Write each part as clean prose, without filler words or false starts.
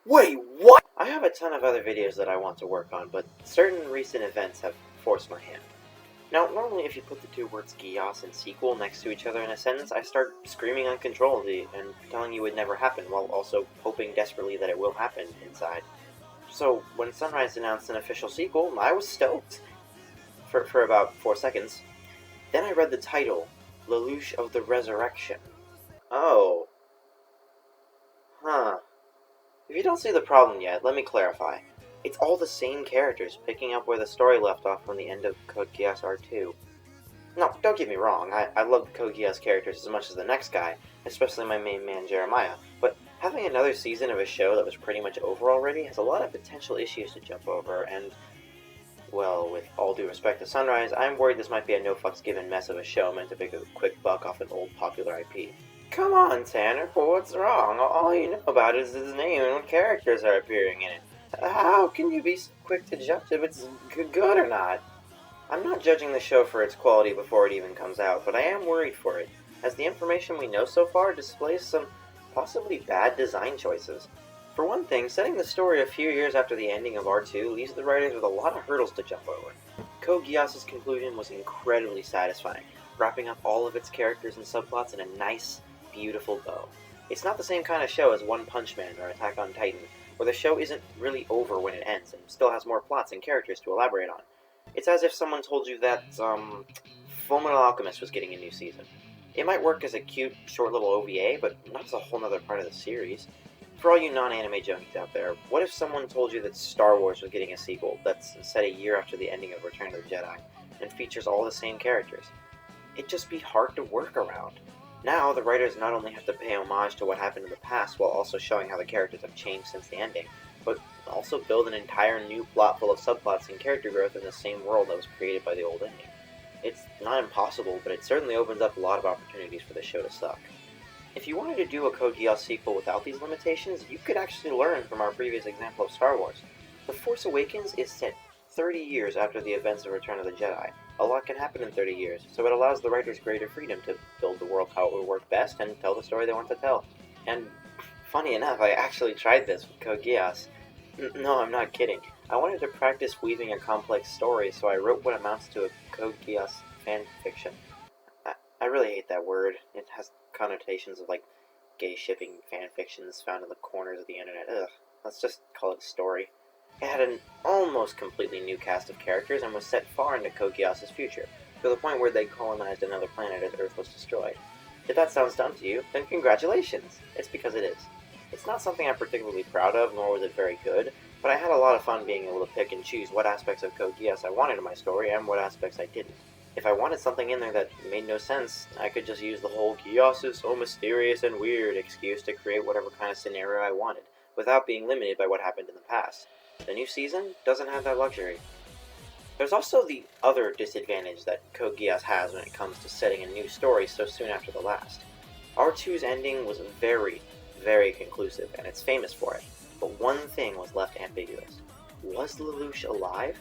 Wait, what? I have a ton of other videos that I want to work on, but certain recent events have forced my hand. Now, normally if you put the two words Geass and sequel next to each other in a sentence, I start screaming uncontrollably and telling you it never happened, while also hoping desperately that it will happen inside. So, when Sunrise announced an official sequel, I was stoked. For about 4 seconds. Then I read the title, Lelouch of the Resurrection. Oh. Huh. If you don't see the problem yet, let me clarify. It's all the same characters, picking up where the story left off from the end of Code Geass R2. No, don't get me wrong, I love Code Geass characters as much as the next guy, especially my main man Jeremiah, but having another season of a show that was pretty much over already has a lot of potential issues to jump over, and, well, with all due respect to Sunrise, I'm worried this might be a no-fucks-given mess of a show meant to make a quick buck off an old popular IP. Come on, Tanner, what's wrong? All you know about it is his name and what characters are appearing in it. How can you be so quick to judge if it's good or not? I'm not judging the show for its quality before it even comes out, but I am worried for it, as the information we know so far displays some possibly bad design choices. For one thing, setting the story a few years after the ending of R2 leaves the writers with a lot of hurdles to jump over. Code Geass' conclusion was incredibly satisfying, wrapping up all of its characters and subplots in a nice, beautiful bow. It's not the same kind of show as One Punch Man or Attack on Titan, where the show isn't really over when it ends and still has more plots and characters to elaborate on. It's as if someone told you that, Fullmetal Alchemist was getting a new season. It might work as a cute, short little OVA, but not as a whole other part of the series. For all you non-anime junkies out there, what if someone told you that Star Wars was getting a sequel that's set a year after the ending of Return of the Jedi, and features all the same characters? It'd just be hard to work around. Now, the writers not only have to pay homage to what happened in the past while also showing how the characters have changed since the ending, but also build an entire new plot full of subplots and character growth in the same world that was created by the old ending. It's not impossible, but it certainly opens up a lot of opportunities for the show to suck. If you wanted to do a Code Geass sequel without these limitations, you could actually learn from our previous example of Star Wars. The Force Awakens is set 30 years after the events of Return of the Jedi. A lot can happen in 30 years, so it allows the writers greater freedom to build the world how it would work best and tell the story they want to tell. And, funny enough, I actually tried this with Code Geass. No, I'm not kidding. I wanted to practice weaving a complex story, so I wrote what amounts to a Code Geass fanfiction. I really hate that word. It has connotations of, like, gay shipping fanfictions found in the corners of the internet. Ugh, let's just call it a story. It had an almost completely new cast of characters and was set far into Code Geass' future, to the point where they colonized another planet as Earth was destroyed. If that sounds dumb to you, then congratulations! It's because it is. It's not something I'm particularly proud of, nor was it very good, but I had a lot of fun being able to pick and choose what aspects of Code Geass I wanted in my story and what aspects I didn't. If I wanted something in there that made no sense, I could just use the whole Geass is so mysterious and weird excuse to create whatever kind of scenario I wanted, without being limited by what happened in the past. The new season doesn't have that luxury. There's also the other disadvantage that Code Geass has when it comes to setting a new story so soon after the last. R2's ending was very, very conclusive, and it's famous for it, but one thing was left ambiguous. Was Lelouch alive?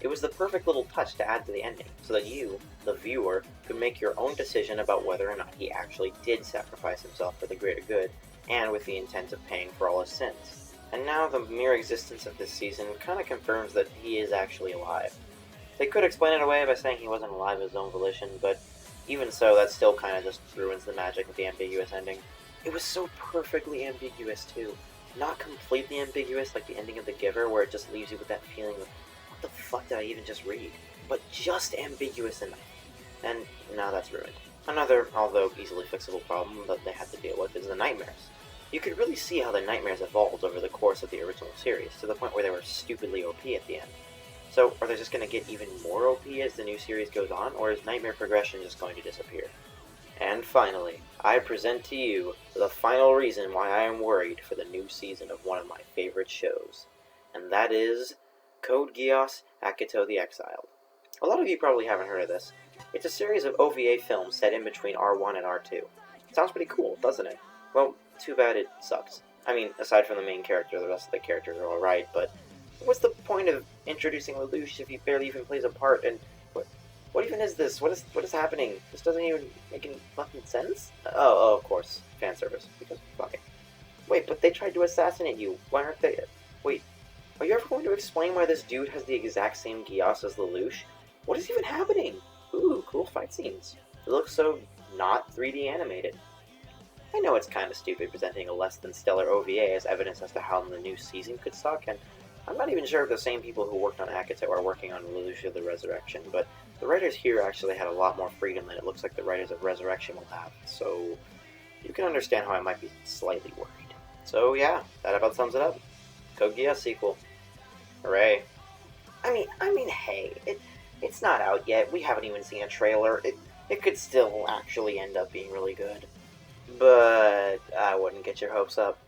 It was the perfect little touch to add to the ending, so that you, the viewer, could make your own decision about whether or not he actually did sacrifice himself for the greater good, and with the intent of paying for all his sins. And now the mere existence of this season kinda confirms that he is actually alive. They could explain it away by saying he wasn't alive of his own volition, but even so, that still kinda just ruins the magic of the ambiguous ending. It was so perfectly ambiguous, too. Not completely ambiguous like the ending of The Giver, where it just leaves you with that feeling of, what the fuck did I even just read? But just ambiguous enough. And now that's ruined. Another, although easily fixable problem that they had to deal with is the nightmares. You could really see how the nightmares evolved over the course of the original series, to the point where they were stupidly OP at the end. So, are they just going to get even more OP as the new series goes on, or is nightmare progression just going to disappear? And finally, I present to you the final reason why I am worried for the new season of one of my favorite shows. And that is Code Geass Akito the Exiled. A lot of you probably haven't heard of this. It's a series of OVA films set in between R1 and R2. It sounds pretty cool, doesn't it? Well, too bad it sucks. I mean, aside from the main character, the rest of the characters are alright, but what's the point of introducing Lelouch if he barely even plays a part, and What even is this? What is happening? This doesn't even make any fucking sense. Oh, of course, fan service. Because fuck it. Wait, but they tried to assassinate you. Why aren't they? Wait, are you ever going to explain why this dude has the exact same Geass as Lelouch? What is even happening? Ooh, cool fight scenes. It looks so not 3D animated. I know it's kind of stupid presenting a less than stellar OVA as evidence as to how the new season could suck, and I'm not even sure if the same people who worked on Akato are working on Lelouch of the Resurrection, but the writers here actually had a lot more freedom than it looks like the writers of Resurrection will have, so you can understand how I might be slightly worried. So yeah, that about sums it up. Code Geass sequel. Hooray. Hey, it's not out yet. We haven't even seen a trailer. It could still actually end up being really good. But I wouldn't get your hopes up.